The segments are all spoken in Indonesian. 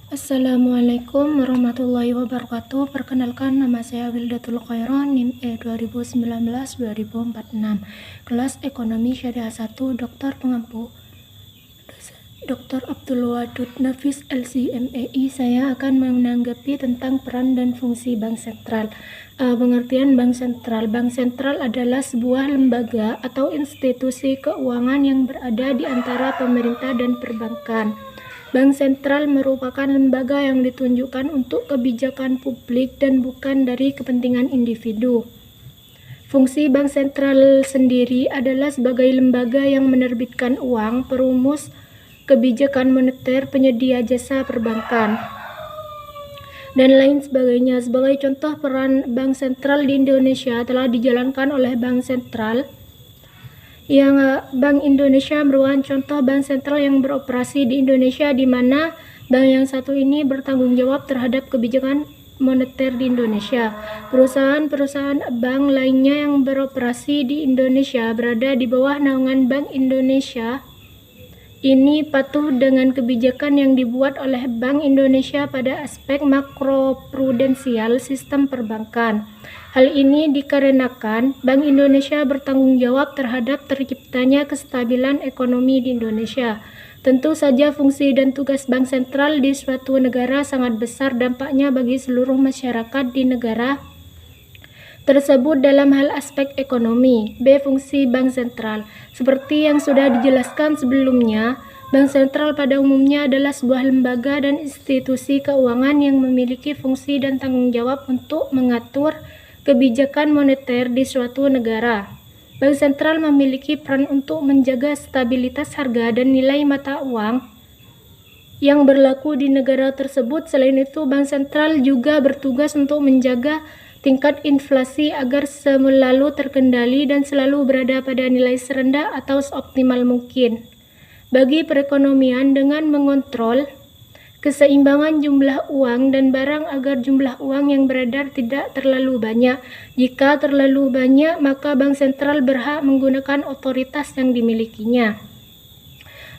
Assalamualaikum warahmatullahi wabarakatuh. Perkenalkan, nama saya Wildatul Khairon, NIM E 2019-2046, kelas Ekonomi Syariah 1, Dr. Pengampu Dr. Abdul Wadud Nafis LCMEI. Saya akan menanggapi tentang peran dan fungsi Bank Sentral. Pengertian Bank Sentral. Bank Sentral adalah sebuah lembaga atau institusi keuangan yang berada di antara pemerintah dan perbankan. Bank Sentral merupakan lembaga yang ditunjukkan untuk kebijakan publik dan bukan dari kepentingan individu. Fungsi Bank Sentral sendiri adalah sebagai lembaga yang menerbitkan uang, perumus kebijakan moneter, penyedia jasa perbankan, dan lain sebagainya. Sebagai contoh, peran Bank Sentral di Indonesia telah dijalankan oleh Bank Sentral. Bank Indonesia merupakan contoh bank sentral yang beroperasi di Indonesia, di mana bank yang satu ini bertanggung jawab terhadap kebijakan moneter di Indonesia. Perusahaan-perusahaan bank lainnya yang beroperasi di Indonesia berada di bawah naungan Bank Indonesia. Ini patuh dengan kebijakan yang dibuat oleh Bank Indonesia pada aspek makroprudensial sistem perbankan. Hal ini dikarenakan Bank Indonesia bertanggung jawab terhadap terciptanya kestabilan ekonomi di Indonesia. Tentu saja fungsi dan tugas Bank Sentral di suatu negara sangat besar dampaknya bagi seluruh masyarakat di negara tersebut dalam hal aspek ekonomi. B. Fungsi Bank Sentral. Seperti yang sudah dijelaskan sebelumnya, Bank Sentral pada umumnya adalah sebuah lembaga dan institusi keuangan yang memiliki fungsi dan tanggung jawab untuk mengatur kebijakan moneter di suatu negara. Bank Sentral memiliki peran untuk menjaga stabilitas harga dan nilai mata uang yang berlaku di negara tersebut. Selain itu, Bank Sentral juga bertugas untuk menjaga tingkat inflasi agar selalu terkendali dan selalu berada pada nilai serendah atau seoptimal mungkin bagi perekonomian, dengan mengontrol keseimbangan jumlah uang dan barang agar jumlah uang yang beredar tidak terlalu banyak. Jika terlalu banyak, maka Bank Sentral berhak menggunakan otoritas yang dimilikinya.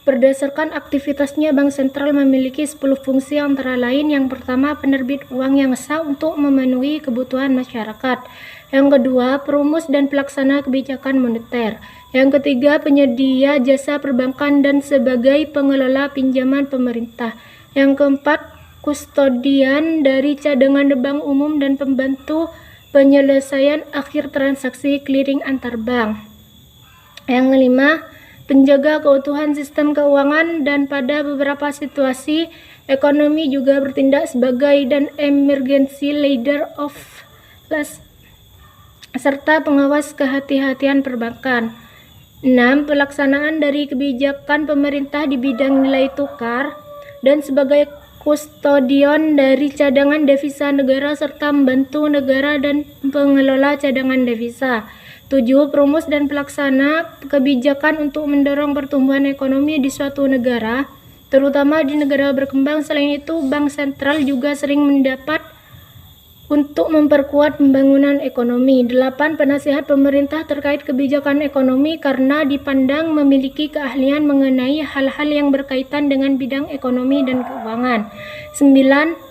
Berdasarkan aktivitasnya, Bank Sentral memiliki 10 fungsi antara lain. Yang pertama, penerbit uang yang sah untuk memenuhi kebutuhan masyarakat. Yang kedua, perumus dan pelaksana kebijakan moneter. Yang ketiga, penyedia jasa perbankan dan sebagai pengelola pinjaman pemerintah. Yang keempat, kustodian dari cadangan bank umum dan pembantu penyelesaian akhir transaksi clearing antar bank. Yang kelima, penjaga keutuhan sistem keuangan dan pada beberapa situasi ekonomi juga bertindak sebagai dan emergency leader of last serta pengawas kehati-hatian perbankan. 6. Pelaksanaan dari kebijakan pemerintah di bidang nilai tukar dan sebagai kustodian dari cadangan devisa negara serta membantu negara dan pengelola cadangan devisa. 7. Perumus dan pelaksana kebijakan untuk mendorong pertumbuhan ekonomi di suatu negara, terutama di negara berkembang. Selain itu, Bank Sentral juga sering mendapat untuk memperkuat pembangunan ekonomi. 8. Penasihat pemerintah terkait kebijakan ekonomi karena dipandang memiliki keahlian mengenai hal-hal yang berkaitan dengan bidang ekonomi dan keuangan. 9.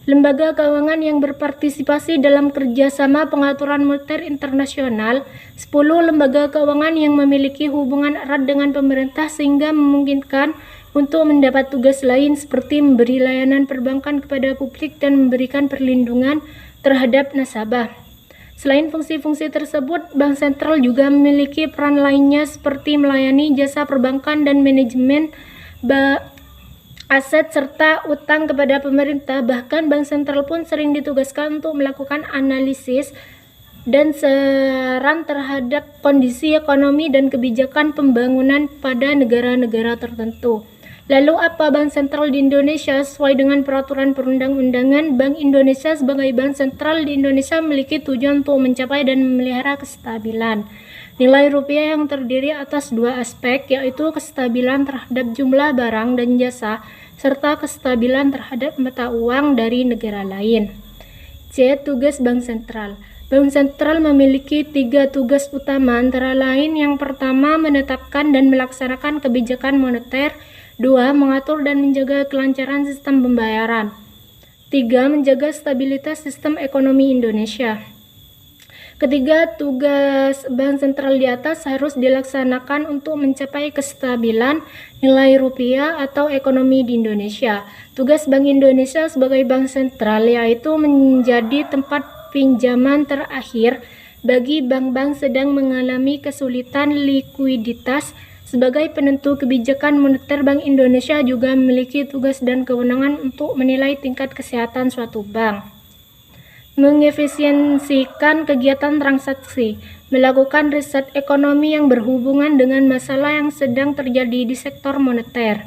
Lembaga keuangan yang berpartisipasi dalam kerjasama pengaturan moneter internasional. 10. Lembaga keuangan yang memiliki hubungan erat dengan pemerintah sehingga memungkinkan untuk mendapat tugas lain seperti memberi layanan perbankan kepada publik dan memberikan perlindungan terhadap nasabah. Selain fungsi-fungsi tersebut, Bank Sentral juga memiliki peran lainnya seperti melayani jasa perbankan dan manajemen aset serta utang kepada pemerintah. Bahkan Bank Sentral pun sering ditugaskan untuk melakukan analisis dan saran terhadap kondisi ekonomi dan kebijakan pembangunan pada negara-negara tertentu. Lalu apa Bank Sentral di Indonesia? Sesuai dengan peraturan perundang-undangan, Bank Indonesia sebagai Bank Sentral di Indonesia memiliki tujuan untuk mencapai dan memelihara kestabilan nilai rupiah yang terdiri atas dua aspek, yaitu kestabilan terhadap jumlah barang dan jasa serta kestabilan terhadap mata uang dari negara lain. C. Tugas Bank Sentral. Bank Sentral memiliki 3 tugas utama, antara lain yang pertama menetapkan dan melaksanakan kebijakan moneter 2. Mengatur dan menjaga kelancaran sistem pembayaran. 3. Menjaga stabilitas sistem ekonomi Indonesia. Ketiga, tugas Bank Sentral di atas harus dilaksanakan untuk mencapai kestabilan nilai rupiah atau ekonomi di Indonesia. Tugas Bank Indonesia sebagai bank sentral yaitu menjadi tempat pinjaman terakhir bagi bank-bank sedang mengalami kesulitan likuiditas. Sebagai penentu kebijakan moneter, Bank Indonesia juga memiliki tugas dan kewenangan untuk menilai tingkat kesehatan suatu bank, mengefisiensikan kegiatan transaksi, melakukan riset ekonomi yang berhubungan dengan masalah yang sedang terjadi di sektor moneter,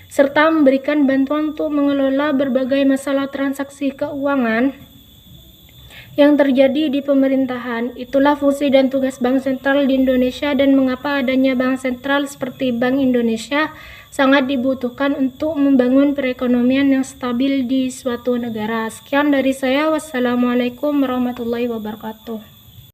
serta memberikan bantuan untuk mengelola berbagai masalah transaksi keuangan yang terjadi di pemerintahan. Itulah fungsi dan tugas Bank Sentral di Indonesia dan mengapa adanya bank sentral seperti Bank Indonesia sangat dibutuhkan untuk membangun perekonomian yang stabil di suatu negara. Sekian dari saya. Wassalamualaikum warahmatullahi wabarakatuh.